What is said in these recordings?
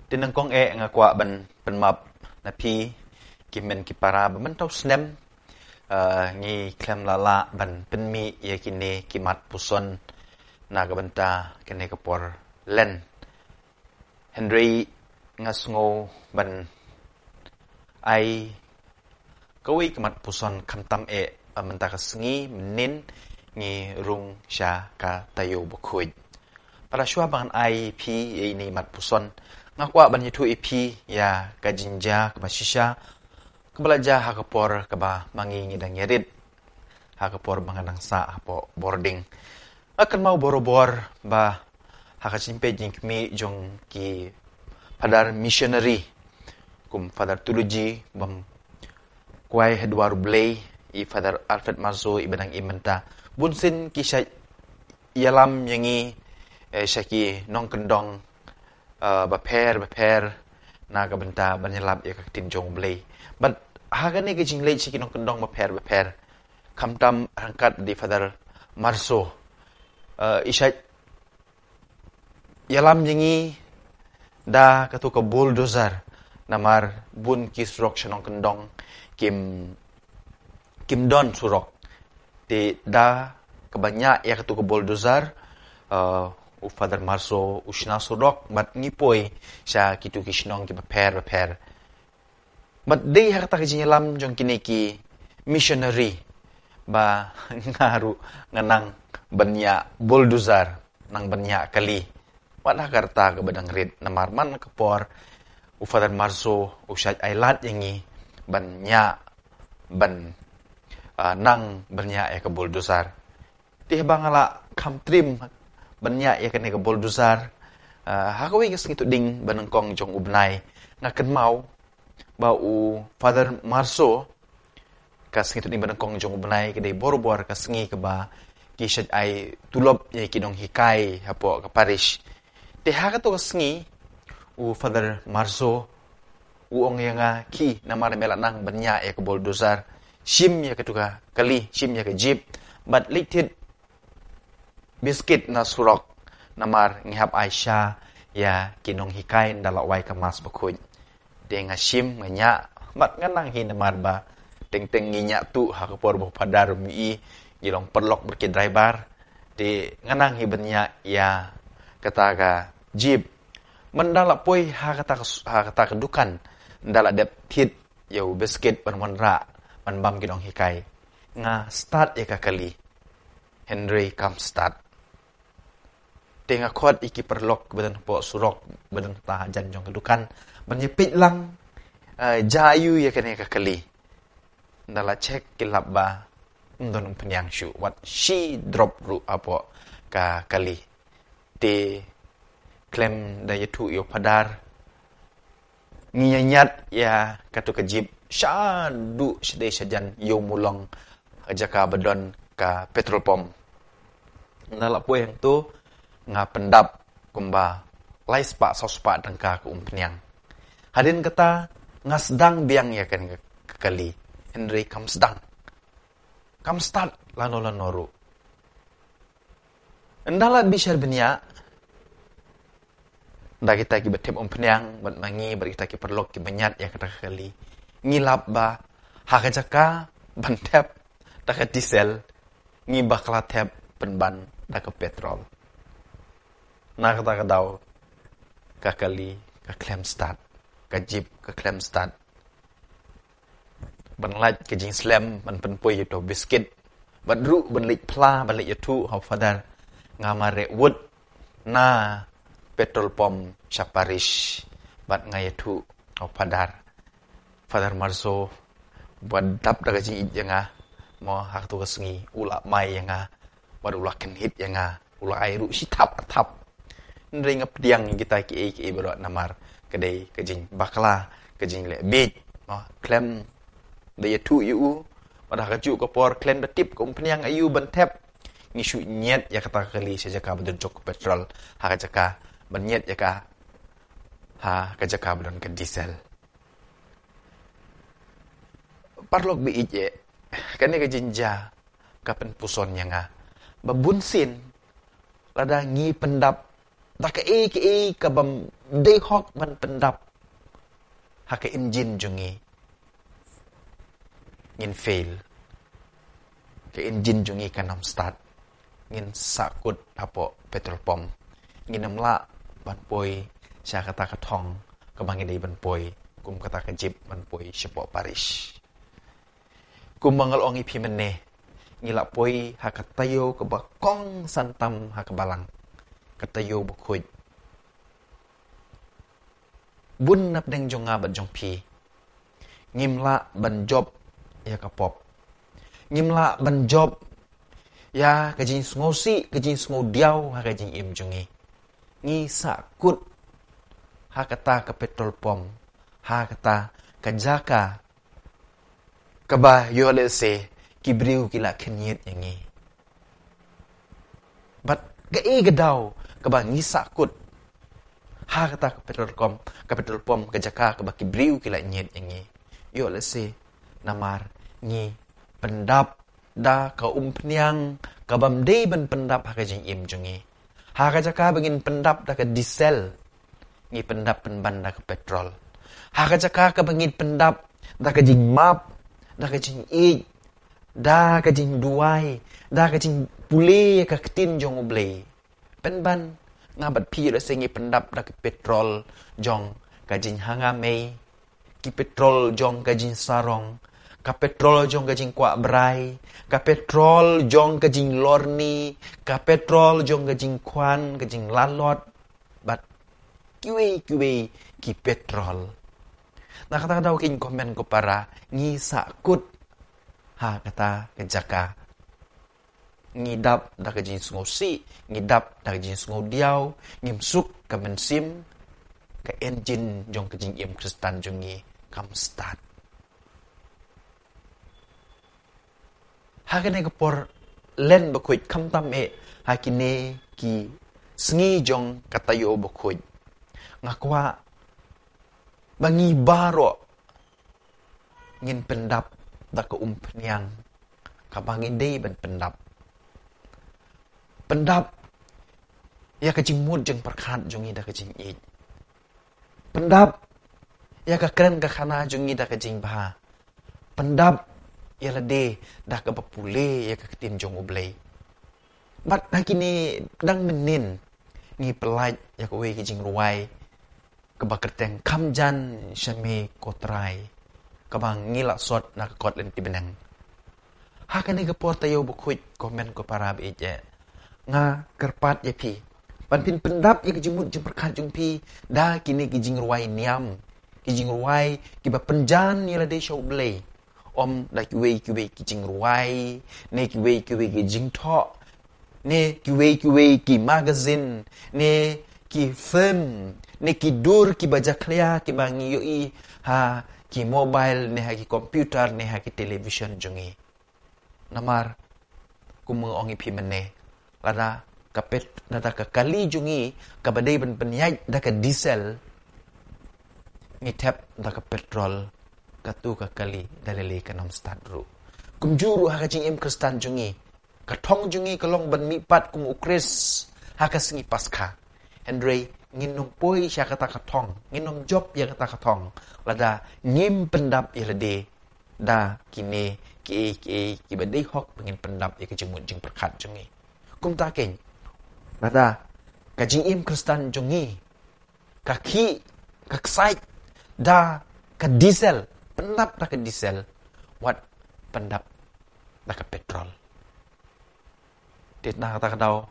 Tinangkong nga kwa ban map na pi kimen ki para ban tau snem ngi klem lala ban penmi ya kini kimat puson na gabanta kene kapor len Henry ngasngo ban ai kawi kimat puson kamtam menta kasngi menin ngi rung sha ka tayo bukhuj para shua bangan ai pi ini mat puson ngakwa ban yitu ipi ya kajinja kabashisha kabalaja hakapor kaba mangi ngidang yerit hakapor banganang sa hapo boarding akan mau borobor ba hakachimpe jingkmi jong ki padar missionary kum father tuluji bam kwai Edward Blay i father Alfred Marzo ibadang imenta bunsin kisha yalam yangi syaki nong kendong baper na gabanta banyalab ya kaktin jong Blay but hagani ke jinglei syaki nong kendong baper kamtam rangkat di father Marzo isya yalam yangi da katu ka bulldozer namar bun kisrok shanong kendong kim don surok di da kabanya ya katu ka bulldozer Father Marso usna surok bat ngipoi sya kitu kishnong ki baper but day hakata kijinyalam jong kiniki missionary ba ngaru nganang banya bulldozer nang banya kali wala karta ka badang red namarman kapor Father Marso usyat ailat yangi banya nang banya ya ka bulldozer di bangala kam trim banya ya kene ka bulldozer hakawi kas ngitu ding banengkong jong ubnay ngaken mau ba u Father Marso kas ngitu ding banengkong jong ubnay kede bor kas ngi ka ba kisad ay tulop ya kinong hikay hapo ka parish di hakato kas ngi u Father Marso uong yang ki namar mela nang banya ya ka bulldozer shim ya katuka kali shim ya ka jeep but litit biscuit na surok namar ngihap Aisyah ya kinong hikay dalaway ka mas bakuj de nga shim nga mat nga nang hinamar ba teng nginya tu hakapor bo padar mi gilong perlok berki driver de nga nang hibanya ya kataga jeep mendala poi hakata kedukan ndala dep tit yo biscuit panmonra panbam kinong hikay nga start ya kakali Henry kam start tenga khot iki perlok badan po surok badan tahajan jong kedukan menyepit lang jayu ya kene kakali ndala cek kilap ba ndon penyang shu what she drop ru apo ka kali te klem da yetu yo padar ngiyanyat ya katu kajib syadu sedai sajan yo mulong ajaka badon ka petrol pom ndala po yang tu nga pendap kumba lais pa sospa dangka ku umpenyang hadin kata ngasdang biang ya kan kekali Henry kam start lanoru ndala bishar benya da kita ki betep umpenyang bat mangi bar kita ki perlok ki banyat ya kata kekali ngilap ba hakajaka bantep taka diesel ngi bakla tep penban taka petrol na kata daw kakali ka klem start ka jeep ka klem start ban laj ka jing slam ban penpoi to biscuit ban ru ban lik pla ban lik tu haw father ngamare wood na petrol pom Shaparish bat ngayatu haw father Marzo buat dap daga jing ijanga mo hak tu kasengi ula mai yanga bad ula kenhit yanga ula airu sitap atap ndring pediang kita ki bero namar kedai kejing bakla kejing le bej klem de yetu yu pada kaju ko por klem de tip ko peniang ayu bentep ngisu nyet ya kata kali sejaka bedon jok petrol ha kajaka benyet ya ka ha kajaka bedon ke diesel parlok bi ije kane kejinja kapen puson yanga babunsin lada ngi pendap Da ka ka bam day hok ban pendap. Ha ka engine jungi. Ngin fail. Ka engine jungi kanam start. Ngin sakut apo petrol pom. Ngin amla ban poi siya kata katong kabangin day ban poi. Kum kata ka jeep ban poi sipo parish. Kum mangal ong ipi mene. Ngila poi ha katayo ka bakong santam ha kabalang. Katayo bukoy. Bun nap deng jong nga bat jong pi. Ngimla ban job ya kapop. Ngimla ban job ya kajing ngosi, kajing ngodiaw ha kajing im jongi. Ngi sakut ha kata ka petrol pom. Ha kata ka jaka. Kaba yole se kibriu kila kenyit yangi. Bat gadaw kaba ngi sakut. Ha kata ka petrol pom ka jaka kaba kibriu kila nyit yangi. Yole se namar ngi pendap da ka umpniang kabam day ban pendap ha kajing im jongi. Ha ka jaka bangin pendap da ka diesel. Ngi pendap penban da ka petrol. Ha ka jaka ka bangin pendap da ka jing map, da ka jing ik, da ka jing duai, da ka jing pule ka ketin jong ublay. Penban ngabat pi la sengi pendap da ka petrol jong ka jing hangamay, ki petrol jong ka jing sarong, ka petrol jong ka jing kwa brai, ka petrol jong ka jing lorni, ka petrol jong ka jing kwan, ka jing lalot, bat kiwi ki petrol. Nakata daw king komen ko para ngi sakut ha kata kejaka. Ngidap da ka jing ngosi, ngidap da ka jing ngodiaw, ngimsuk ka mensim ka engine jong ka jing im Kristan jongi kam start. Hakane ka por len bakuit kam tam hakine ki sngi jong katayo bakuit. Ngakwa bangi baro ngin pendap da ka umpniang kabangin day ban pendap. Pendap ya ka jing mud jeng perkhat jongi da ka jing ik. Pendap ya ka keren ka khana jongi da ka jing bah. Pendap ya lade da ka bapule ya ka ketin jong ublay. Bat hakini dang menin ngi pelaj ya ka we ki jing ruai. Kebakerteng kamjan syame kotrai. Kabang ngilak sot na kakot len tibenang. Hakani kapor tayo bukuit komen ko para beje. Nga kerpat ya pi. Panpin pendap ya kejimut jeng perkat jeng pi. Da kini kijing ruai niam. Kijing ruai kiba penjan ya lade syau belay. Om da kiwe kijing ruai. Ne kiwe kijing tok. Ne kiwe ki magazine. Ne ki film. Ne ki dur ki baja klea ki bangi yoi ha ki mobile ne ha ki komputer ne ha ki television jongi. Namar kumungongi pi mene lada kapet nada ka kali jongi ka badai ban penyai da ka diesel ngi tap da ka petrol ka tu ka kali dalele ka nam start ru. Kumjuru ha ka jing im Kristan jongi. Ka thong jongi ka long ban mi pat kum ukris ha ka singi paska. Andre nginom poi siya kata katong, nginom job ya kata katong, lada ngim pendap ya lade, da kini ki badai hok pengin pendap ya kejemut jeng perkat jongi. Kum taking, lada kajing im Kristan jongi, kaki, kaksait, da ka diesel, pendap da ka diesel, wat pendap da ka petrol. Dit na kata daw,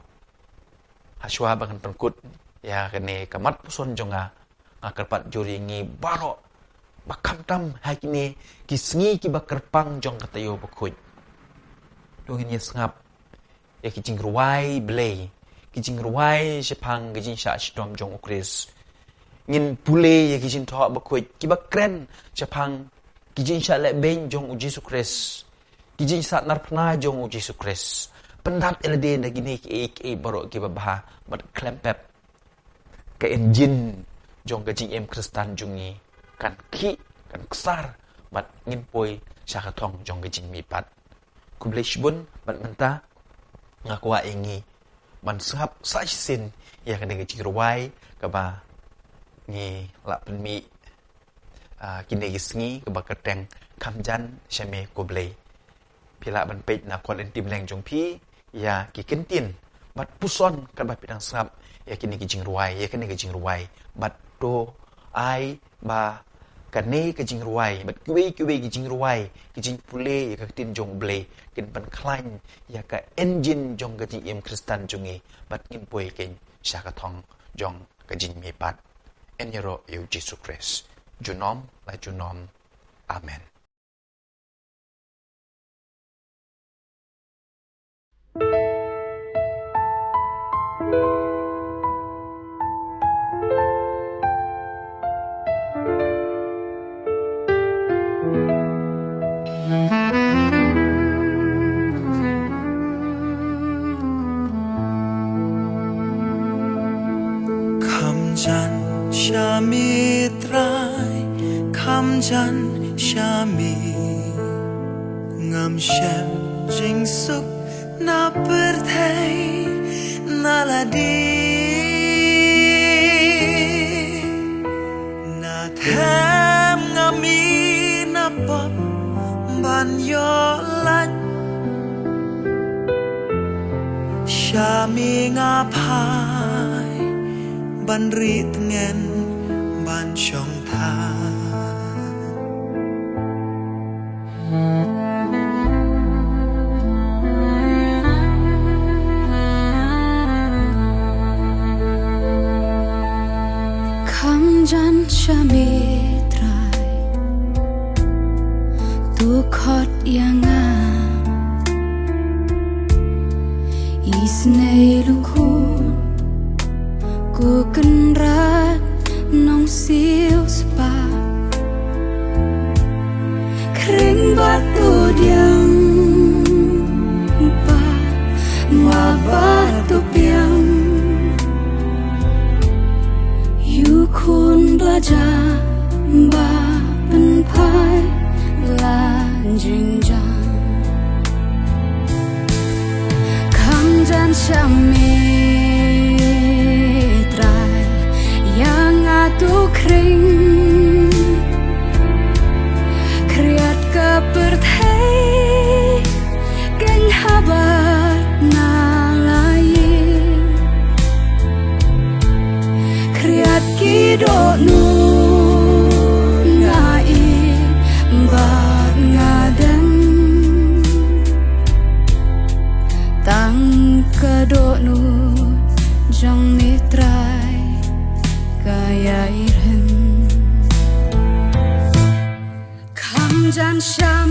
haswa bangan pengkut, ya kene kamat puson jonga ngakerpat juri ngi baro bakam tam hakine kisngi ki bakerpang jong katayo bakuit dongin yes ngap ya kijing ruai blay kijing ruai sepang kijing sha stom jong ukris ngin pule ya kijing tho bakuit ki bakren sepang kijing sha le ben jong uji sukres kijing sa narpna jong uji sukres pendap elade na gini ki baro ki babha bat klempep ke engine jong gajing em Kristan jungi kan ki kan kesar bat ngin poi syakatong jong gajing mipat kublish bun bat menta ngakwa ingi มันสับใส่สินอยากกันเด็กจิงรวยกับมางี้ละเป็นมีกินเด็กสงี้กับมากระแตงคำจันใช่ไหมกบเลยพิละมันเป็นนักคนเล่นทีมแรงจงพี่อยากกินตินบัดผู้ซ่อนกันบัดเป็นดังสับอยากกินเด็กจิงรวยอยากกินเด็กจิงรวยบัดโตไอบากันนี่ก็จริงรวยบัดกุยก็จริงรวยก็จริงพุเล่อยากตินจงเบลกินบันคลันอยากเอนจินจงก็จริงเอ็มคริสตันจงงี้บัดกินป่วยกินชากระทองจงก็จริงมีปัดเอ็นยโรเอวจิสุคริสจุนอมและจุนอมอาเมนจันชามีตรายคำจันชามีงามเชมจิงสุขนาเปิดไทยนาลาดีนาแทมงามีนาปอบบันยอลัดชามีงาพายบันรีดเงินบันช่องทางคำจันชามีตรายตุขอดยังงาอีสเนลุคูกูกันรักน้องเสียวสปาครึ่งบาดตัวเดียงปามาบาดตัวเปียงอยู่คุณบาจาบาเป็นพายลาจิงจังคำจันชามีtu kring kriat ke perthai keng habar na lai kriat ki do nu ngai ba ngadan tang ke do nu jong nitrai kaya irhenคำจันชา